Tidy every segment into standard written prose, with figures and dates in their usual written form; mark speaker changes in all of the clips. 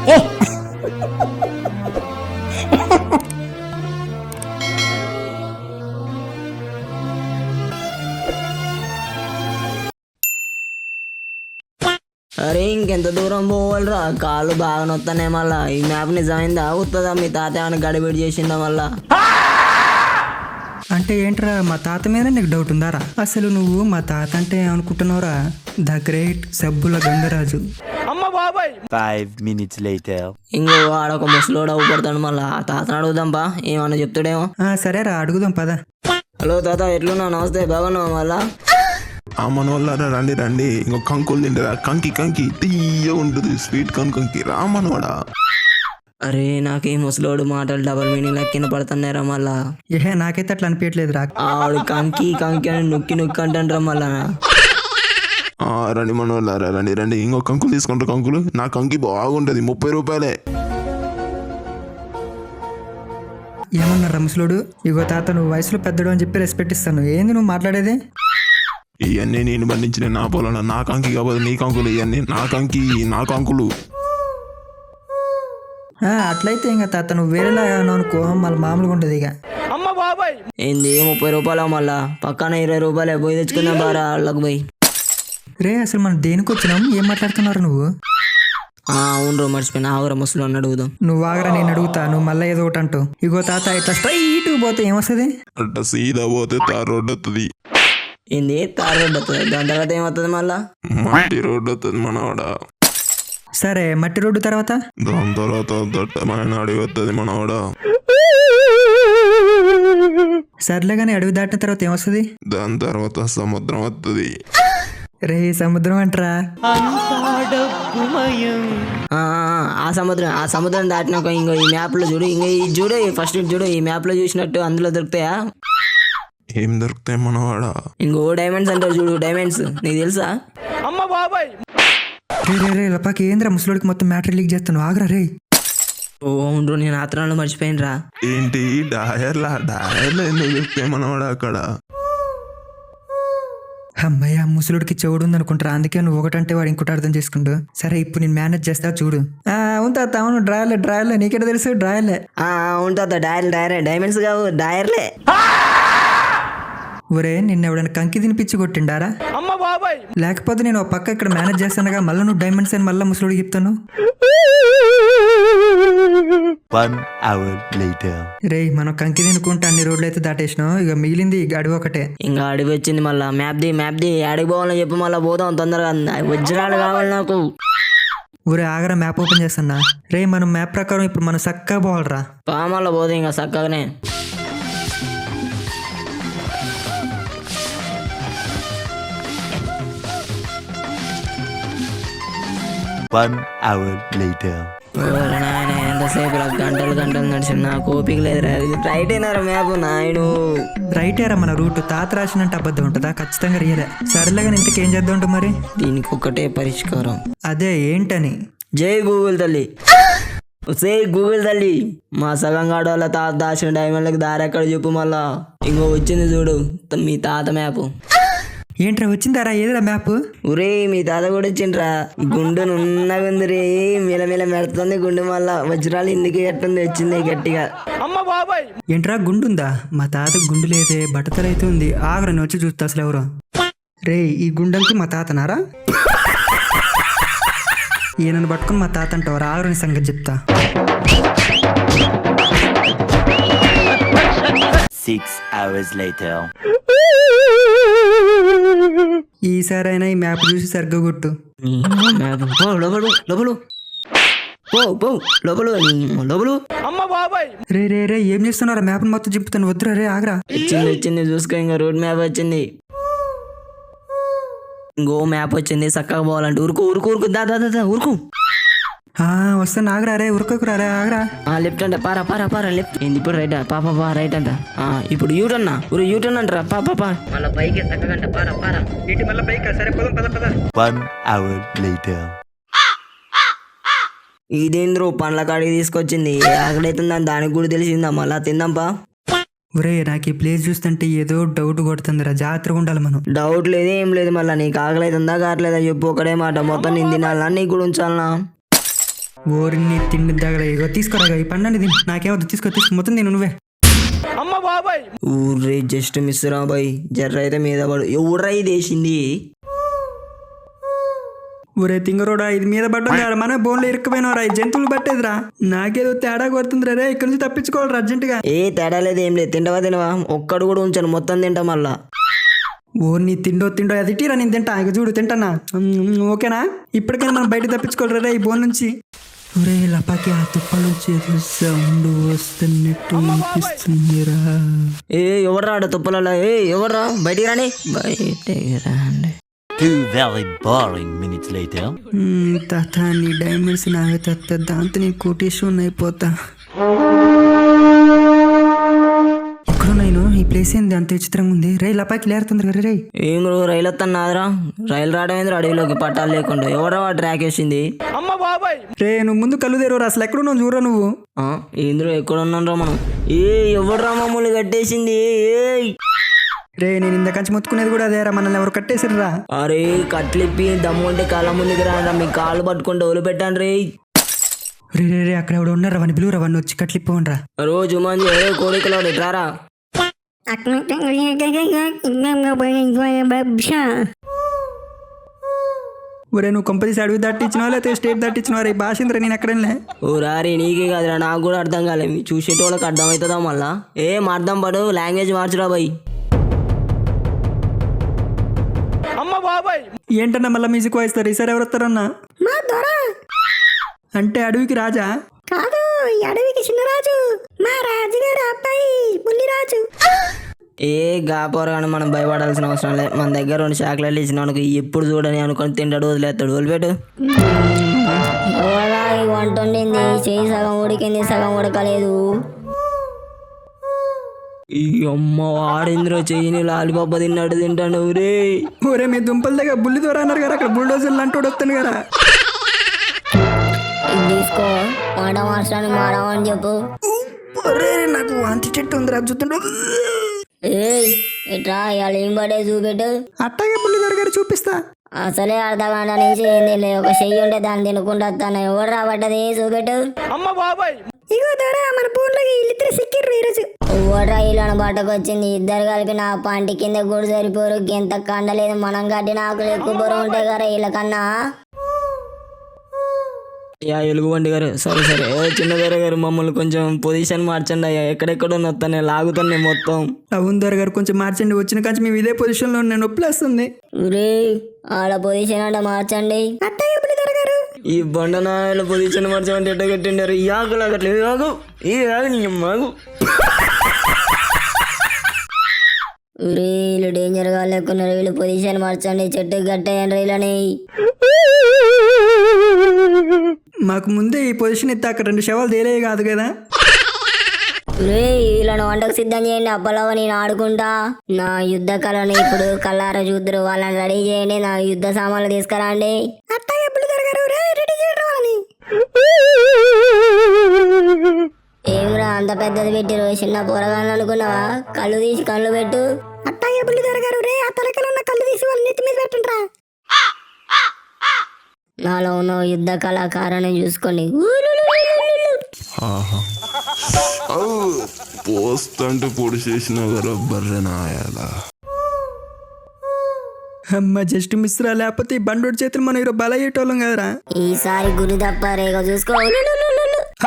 Speaker 1: అరే ఇంకెంత దూరం పోవాలిరా, కాళ్ళు బాగా నొత్తానే. మళ్ళా ఈ మ్యాప్ నిజమైందా అవుతుందా? మీ తాత ఏమైనా గడిబిడి చేసిందా మళ్ళా?
Speaker 2: అంటే ఏంట్రా, మా తాత మీద నీకు డౌట్ ఉందారా? అసలు నువ్వు మా తాత అంటే ఏమనుకుంటున్నావురా? ద గ్రేట్ సబ్బుల గంగరాజు.
Speaker 3: 5 minutes later.
Speaker 1: ఇంకో ఆడొక ముసలోడు అవ్వబడతాడు. మళ్ళా ఆ తాతను అడుగుదాంపా, ఏమన్నా చెప్తాడేమో.
Speaker 2: సరేరా అడుగుదాం పద.
Speaker 1: హలో తాత, ఎట్లున్నావు? నమస్తే, బాగున్నావా? మళ్ళా
Speaker 4: మనోళ్ళరా రండి రండి, ఇంకో కంకులు తింటారా? కంకి కంకి తీయ ఉంటుంది, స్వీట్ కంకి రా మనోడా.
Speaker 1: అరే నాకు ఈ ముసలోడు మాటలు డబల్ మీనింగ్ లెక్కిన పడుతున్నారా మళ్ళా?
Speaker 2: నాకైతే అట్లా అనిపించట్లేదురా.
Speaker 1: ఆడు కంకి కంకి అని నొక్కి నొక్కి అంటారా మళ్ళా?
Speaker 4: రండి మనోళ్ళరా రండి రండి, ఇంకో కంకులు తీసుకుంటారు. కంకులు నా కంకి బాగుంటది, 30 రూపాయలే.
Speaker 2: ఏమన్నారా ముసలోడు? ఇగో తాత, నువ్వు వయసులో పెద్దడు అని చెప్పి రెస్పెక్ట్ ఇస్తాను. ఏంది నువ్వు మాట్లాడేది?
Speaker 4: ఇవన్నీ నేను పండించిన నా పొలం, నా కంకి కాకపోతే నీ కంకులు. ఇవన్నీ నా కంకి, నా కంకులు.
Speaker 2: అట్లయితే ఇంకా తాత నువ్వు వేరేలా అనుకో, మళ్ళీ మామూలుగా ఉంటుంది ఇక.
Speaker 1: ఏంది 30 రూపాయలు? మళ్ళా పక్కన 20 రూపాయలే, పోయి తెచ్చుకుందాం బారా వాళ్ళకి పోయి.
Speaker 2: రే అసలు మనం దేనికి వచ్చినాం? ఏం మాట్లాడుతున్నారు నువ్వు?
Speaker 1: అవును మర్చిపోయినా, ఆగురా ముసలోని అడుగుదాం.
Speaker 2: నువ్వు ఆగరా, నేను అడుగుతా, నువ్వు మళ్ళీ ఏదో ఒకటి అంటూ. ఇగో తాత, ఇట్లా స్ట్రైట్ పోతే ఏమొస్తుంది?
Speaker 4: అట్ట సీదా పోతే తార్ రోడ్డు వస్తుంది.
Speaker 1: ఏంది తార్ రోడ్డు వస్తుంది? దాని తర్వాత ఏమవుతుంది మళ్ళా?
Speaker 4: మట్టి రోడ్డు వస్తుంది మనవాడ.
Speaker 2: సరే, మట్టి రోడ్డు తర్వాత?
Speaker 4: దాని తర్వాత దట్టమైన అడవి వస్తుంది మనవాడ.
Speaker 2: సర్లే కానీ అడవి దాటిన తర్వాత ఏమొస్తుంది?
Speaker 4: దాని తర్వాత సముద్రం వస్తుంది.
Speaker 2: రే సముద్రం అంటరా?
Speaker 1: ఆ సముద్రం దాటినాక ఇంకో ఈ మ్యాప్ లో చూడు, ఇంకో ఈ చూడు, ఫస్ట్ చూడు, ఈ మ్యాప్ లో చూసినట్టు అందులో దొరుకుతాయా?
Speaker 4: ఏం దొరుకుతాయి మనవాడ?
Speaker 1: ఇంకో డైమండ్స్ అంటారు చూడు, డైమండ్స్ నీకు తెలుసా?
Speaker 2: రే లపాకి, ఏంద్రా ముసలోడికి మొత్తం మ్యాటర్ లీక్ చేస్తాను, ఆగరా రే.
Speaker 1: ఓ అవును, నేను ఆత్రంలో మర్చిపోయినరా.
Speaker 4: ఏంటి డయర్లా ఎందుకు దొరుకుతాయి మనవాడ అక్కడ?
Speaker 2: అమ్మయ్య, ముసలుడికి చెవుడు ఉంది అనుకుంటారా, అందుకే నువ్వు ఒకటంటే వాడు ఇంకోటి అర్థం చేసుకుంటూ. సరే ఇప్పుడు నేను మేనేజ్ చేస్తా చూడు. అవును తాత, అవును, డ్రాయర్లే నీకెట తెలుసు? డ్రాయర్లే.
Speaker 1: అవును తాత, డైమండ్స్ కావు, డ్రాయర్లే.
Speaker 2: ఒరే, నిన్న ఎవడైనా కంకి తినిపించి కొట్టిండారా? లేకపోతే నేను పక్క ఇక్కడ మేనేజ్ చేస్తానుగా, మళ్ళీ నువ్వు డైమండ్స్ అని మళ్ళీ ముసలుడికి చెప్తాను.
Speaker 3: 1 hour later.
Speaker 2: రే మనం కంకి తినుకుంటే అన్ని రోడ్లు అయితే దాటేసినాం, ఇక మిగిలింది అడవి ఒకటే.
Speaker 1: ఇంకా అడవి వచ్చింది. మళ్ళా మ్యాప్ ది అడిగి పోవాలని చెప్పి మళ్ళీ పోదాం తొందరగా. వజ్రాలు కావాలి నాకు.
Speaker 2: ఊరే ఆగరా, మ్యాప్ ఓపెన్ చేస్తున్నా. రే మనం మ్యాప్ ప్రకారం ఇప్పుడు మనం చక్కగా పోవాలరా.
Speaker 1: మళ్ళీ పోదాం ఇంకా చక్కగానే.
Speaker 3: One hour later.
Speaker 1: ఎంతసేపు గంటలు నడిచింది, నాకు ఓపిక లేదు. రైట్ అయినారా మ్యాప్ నాయుడు?
Speaker 2: రైట్ ఏరా మన రూట్. తాత రాసినట్టు అబద్ధం ఉంటుందా? ఖచ్చితంగా రియలే. సరేలేగా ఇంతకేం చేద్దాం ఉంటుంది మరి?
Speaker 1: దీనికి ఒకటే పరిష్కారం.
Speaker 2: అదే ఏంటని?
Speaker 1: జై గూగుల్ తల్లి. గూగుల్ తల్లి, మా సగం గాడు వాళ్ళ తాత దాచిన డైమండ్లకు దారి ఎక్కడ చెప్పు. మళ్ళా ఇంకో వచ్చింది చూడు మీ తాత మ్యాప్.
Speaker 2: ఏంట్రా వచ్చిందారా? ఏదిరా మ్యాప్?
Speaker 1: ఒరే మీ తాత కూడా వచ్చిండ్రా. గుండు నున్నగా ఉంది రే, మిలమిల మెడుతుంది గుండు. మళ్ళా వజ్రాలు ఇందుకే ఎట్టుంది వచ్చింది గట్టిగా.
Speaker 2: ఏంట్రా గుండుందా? మా తాత గుండు లేదే, బట్టతలైతే ఉంది. ఆగరా, నేను వచ్చి చూస్తా అసలు ఎవరు. రే ఈ గుండంకి మా తాతనారా? ఈయనను పట్టుకుని మా తాత అంటావు, ఆగరని సంగతి చెప్తా.
Speaker 3: 6 hours later.
Speaker 2: ఈసారైనా ఈ మ్యాప్ చూసి సరిగ్గా కొట్టు. రే ఏం చేస్తున్నారా? మ్యాప్ మొత్తం చెప్తాను, వద్దురా. రే ఆగరా.
Speaker 1: వచ్చింది చూసుకో. ఇంకా రోడ్ మ్యాప్ వచ్చింది. ఇంకో మ్యాప్ వచ్చింది. చక్కగా పోవాలంటే ఉరుకు దా ఉరుకు.
Speaker 2: వస్తాను, ఆగరా. రే ఉరుకురా, రే ఆగరా.
Speaker 1: లెఫ్ట్ అంట, పారా లెఫ్ట్. ఏంది ఇప్పుడు రైట్? పాపా రైట్ అంట. ఇప్పుడు యూటర్న్ యూటర్న్ అంటారా? పాపా మళ్ళీ పైకి చక్కగంట, పారా ఇటు మళ్ళీ పైకి. సరే పద.
Speaker 3: 1 hour later.
Speaker 1: ఇదేంద్రో పండ్ల కాడికి తీసుకొచ్చింది. ఆకలైతుందని దానికి కూడా తెలిసిందా? మళ్ళా తిందాంపా.
Speaker 2: ఒరే నాకు ఈ ప్లేస్ చూస్తుంటే ఏదో డౌట్ కొడుతుందిరా, జాగ్రత్తగా ఉండాలి మనం.
Speaker 1: డౌట్ లేదు ఏం లేదు. మళ్ళీ నీకు ఆకలైతుందా కావట్లేదా చెప్పు, ఒకటే మాట. మొత్తం నేను తినాలన్నా నీకు కూడా ఉంచాలనా?
Speaker 2: ఓరిని తిండి దగ్గర ఇగో తీసుకోరా ఈ పండండి తిని నాకేమొద్దు తీసుకో మొత్తం తిను నువ్వే.
Speaker 1: ఊర్రే జస్ట్ మిస్ రా బాయ్, జర్ర అయితే మీద పడు. ఎవడ్రా ఇది వేసింది?
Speaker 2: ఊరే తింగరోడా ఇది మీద పడ్డం కదా మన బోన్లో ఇరుక్కుపోయినవరా, ఈ జంతువులు పట్టేదిరా. నాకేదో తేడా కొడుతుందిరా రే, ఇక్కడ నుంచి తప్పించుకోవాలరా అర్జెంటుగా.
Speaker 1: ఏ తేడా లేదు ఏం లేదు, తింటవా ఒక్కడు కూడా ఉంచాను, మొత్తం తింటా మళ్ళా.
Speaker 2: ఓర్ని తిండో అది ఇటీరా నేను తింటా. ఇక చూడు తింటానా, ఓకేనా? ఇప్పటికైనా మనం బయట తప్పించుకోవాలరా రే ఈ బోన్ నుంచి. ఒరే లపాకి ఆ తుప్ప నుంచి సౌండ్ వస్తున్నట్టు అనిపిస్తుందిరా.
Speaker 1: ఏ ఎవర్రా ఆడ తుప్పలలో? ఏ ఎవర్రా? బయటికి రాని, బయటికి రాండి.
Speaker 3: 2 very boring minutes later.
Speaker 2: తాత నీ డైమండ్స్ నావే తాత, దాంతో నేను కోటేశ్వరం అయిపోతా. ఎక్కడో నేను ఈ ప్లేస్ ఏంది అంత విచిత్రంగా ఉంది. రైలు లపాకి లేరుతుంది కదా రే.
Speaker 1: ఏం రైలు వస్తున్నాదిరా? రైలు రావడం అడవిలోకి పట్టాలు లేకుండా. ఎవరా ట్రాక్ వేసింది?
Speaker 2: రే నువ్వు ముందు కళ్ళు తెరవరా, అసలు ఎక్కడున్నావు చూడరా నువ్వు.
Speaker 1: ఇందులో ఎక్కడ ఉన్నారా మనం? ఏ ఎవడ్రా మమ్మల్ని కట్టేసింది?
Speaker 2: రే నేను ఇంతకంచి మొత్తుకునేది కూడా అదేరా, మనల్ని ఎవరు కట్టేసిర్రా.
Speaker 1: అరే కట్లిప్పి దమ్ముంటే కాళ్ళ ముందుకు రారా, మీ కాళ్ళు పట్టుకుంటే ఒలు పెట్టండి రే.
Speaker 2: రే రే రే అక్కడ ఎవడు ఉన్నారా, వాడిని పిలువురా, వాడిని వచ్చి కట్లిప్పవనరా.
Speaker 1: రోజు మంచి కోడికలో రారా.
Speaker 2: ఒరే నువ్వు కంపల్సరీ అడవి దాటిచ్చినావా లేకపోతే స్టేట్ దాటిచ్చినావా రే భాషేంద్ర, నేను ఎక్కడలే.
Speaker 1: ఓ రారీ నీకే కాదురా, నాకు కూడా అర్థం కాలేదు. చూసేటోళ్ళకి అర్థం అవుతుందా మళ్ళా? అర్థం పడు, లాంగ్వేజ్ మార్చురా బాయ్.
Speaker 2: ఏంటన్నా మళ్ళీ మ్యూజిక్ వాయిస్తారు, ఈసారి ఎవరు వస్తారన్నా? అంటే అడవికి రాజా
Speaker 5: కాదు, ఈ అడవికి చిన్న రాజు, మా రాజుగారు అబ్బాయి బుల్లిరాజు.
Speaker 1: గాపోరగానే మనం భయపడాల్సిన అవసరం లేదు. మన దగ్గర 2 చాక్లెట్లు ఇచ్చిన అనుకో, ఎప్పుడు చూడని అనుకొని తింటాడు, వదిలేస్తాడు. వదిలిపెట్టు.
Speaker 5: వంట వండింది, చేయి సగం ఉడికింది సగం ఉడకలేదు.
Speaker 1: ఈ అమ్మ వాడింద్రో చెయ్యిని లాలిపప్ప తిన్నాడు తింటాను రే.
Speaker 2: ఒరే మీ దుంపల దగ్గర బుల్లి ద్వారా అన్నారు కదా, అక్కడ బుల్డోజర్లు అంటూ వస్తాను కదా.
Speaker 5: ఇది తీసుకో, మాట మార్చడానికి మాడమని చెప్పు.
Speaker 2: నాకు వాంతి చెట్టు ఉంది రా చూస్తుండ.
Speaker 5: ఇట్రా ఇవాళ ఏం పడే చూపెట్టు.
Speaker 2: అట్టాగే బుల్లి దగ్గర చూపిస్తా.
Speaker 5: అసలే అర్ధ గంట నుంచి ఏంది లే, ఒక చెయ్యి ఉంటే దాన్ని తినుకుంటా వస్తాను. ఎవరు రాబట్టది చూపెట్టు. ఇగో దొరా మన బోన్లోకి వీళ్ళిద్దరు సిక్కిర్రు ఈరోజు. ఓడ్రా ఇల్లు బట్టకు వచ్చింది, ఇద్దరు కలిపి నా పంటి కింద కూడా సరిపోరు. ఎంత కండలేదు, మనం కట్టిన ఆకులు ఎక్కువ బరువు ఉంటాయి కదా వీళ్ళకన్నా.
Speaker 1: ఎలుగుబండి గారు సరే చిన్నదొర గారు మమ్మల్ని కొంచెం పొజిషన్ మార్చండి అయ్యా, ఎక్కడెక్కడ వస్తాను లాగుతాను మొత్తం.
Speaker 2: అవును దొర గారు కొంచెం మార్చండి, వచ్చిన కంచి మేము ఇదే పొజిషన్ లో నేను నొప్పిలేస్తుంది.
Speaker 5: ఆడ పొజిషన్ అంటే మార్చండి.
Speaker 1: ఈ బండనాయల పొజిషన్ మార్చమంటే ఎట్ట కట్టిండారు? ఈ ఆకులు ఆగట్లేదు. ఆగు నీ మాగు.
Speaker 5: వీళ్ళు డేంజర్ గా లేకున్నారు, వీళ్ళు పొజిషన్ మార్చండి, చెట్టు కట్టేయండి రైలని.
Speaker 2: మాకు ముందే ఈ పొజిషన్ ఎత్తే అక్కడ 2 శవాలు తేలే కాదు కదా.
Speaker 5: వీళ్ళను వంటకు సిద్ధం చేయండి, అప్పలవ నేను ఆడుకుంటా. నా యుద్ధ కళను ఇప్పుడు కల్లారా చూద్దరు, వాళ్ళని రెడీ చేయండి. నా యుద్ధ సామాన్లు తీసుకురండి. ఏమిరా అంత పెద్దది పెట్టిరు, చిన్న పోరగాన్ని అనుకున్నావా? కళ్ళు తీసి కళ్ళు పెట్టు. అట్టాగే బుల్లి దొరగారు రే, ఆ తలకలు ఉన్న కళ్ళు తీసి వాళ్ళ నెత్తి మీద పెట్టండి. నాలో ఉన్న యుద్ధ కళాకారాన్ని చూసుకోండి.
Speaker 4: పోస్తంటే పొడి చేసిన కదా బర్రెనాయాల.
Speaker 2: అమ్మ జస్ట్ మిస్రా, లేకపోతే ఈ బండోడి చేతులు మనం ఈరోజు బలయ్యేటోళ్ళం కదరా.
Speaker 5: ఈసారి గురి తప్ప రేగ చూసుకో.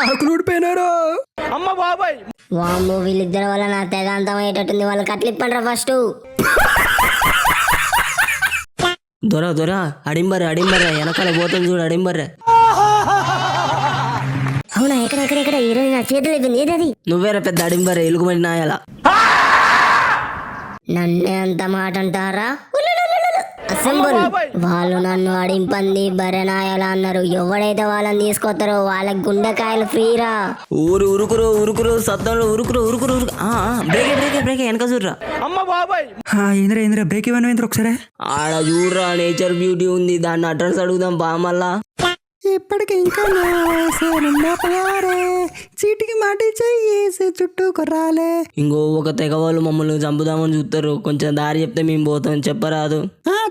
Speaker 2: ఆకులు ఊడిపోయినారు.
Speaker 5: వామ్మో వీళ్ళిద్దరి వల్ల నా తెగ అంతమయ్యేటట్టుంది. వాళ్ళు కట్లిప్పండ్రా ఫస్ట్.
Speaker 1: దొర అడింబర్ర వెనకాల పోతుంది చూడు, అడింబర్ర.
Speaker 5: అవునా, ఎక్కడ ఈరోజు నా చేతులు అయిపోయింది. ఏదది?
Speaker 1: నువ్వేరా పెద్ద అడింబర్ర, ఎలుగుబంటి నాయాల.
Speaker 5: నన్నే అంత మాట అంటారా? అసెంబుల్. వాళ్ళు నన్ను అడింపంది బర్రెనాయాల అన్నారు. ఎవడైతే వాళ్ళని తీసుకొస్తారో వాళ్ళకి గుండెకాయలు ఫ్రీరా.
Speaker 1: ఉరుకురు సత్తంలో ఉరుకురు. బ్రేక్ వెనక చూడరా.
Speaker 2: ఏంద్రా బ్రేక్ ఇవ్వను ఒకసారి.
Speaker 1: ఆడ చూడరా, నేచర్ బ్యూటీ ఉంది, దాన్ని అడ్రస్ అడుగుదాం బా. మళ్ళా
Speaker 2: ఇప్పటికి ఇంకా చీటికి మాటి చెయ్యేసి చుట్టూ కొర్రాలే.
Speaker 1: ఇంకో ఒక తెగ వాళ్ళు మమ్మల్ని చంపుదామని చూస్తారు. కొంచెం దారి చెప్తే మేము పోతాం, చెప్పరాదు?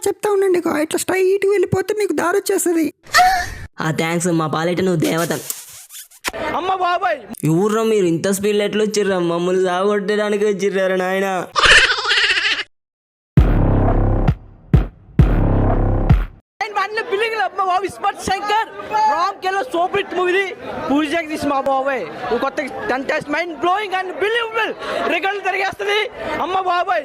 Speaker 2: చెప్తా ఉండండి, ఇట్లా స్ట్రైట్ వెళ్ళిపోతే మీకు దారి వచ్చేస్తుంది.
Speaker 1: ఆ థ్యాంక్స్ మా పాలిట నువ్వు దేవత. అమ్మ బాబాయ్ ఊర్లో మీరు ఇంత స్పీడ్ ఎట్లా వచ్చిర్రా? మమ్మల్ని సాగొట్టడానికి వచ్చిర్రారు నాయన.
Speaker 6: కొత్త contest mind blowing and believable రికార్డులు తిరిగేస్తుంది. అమ్మ బాబాయ్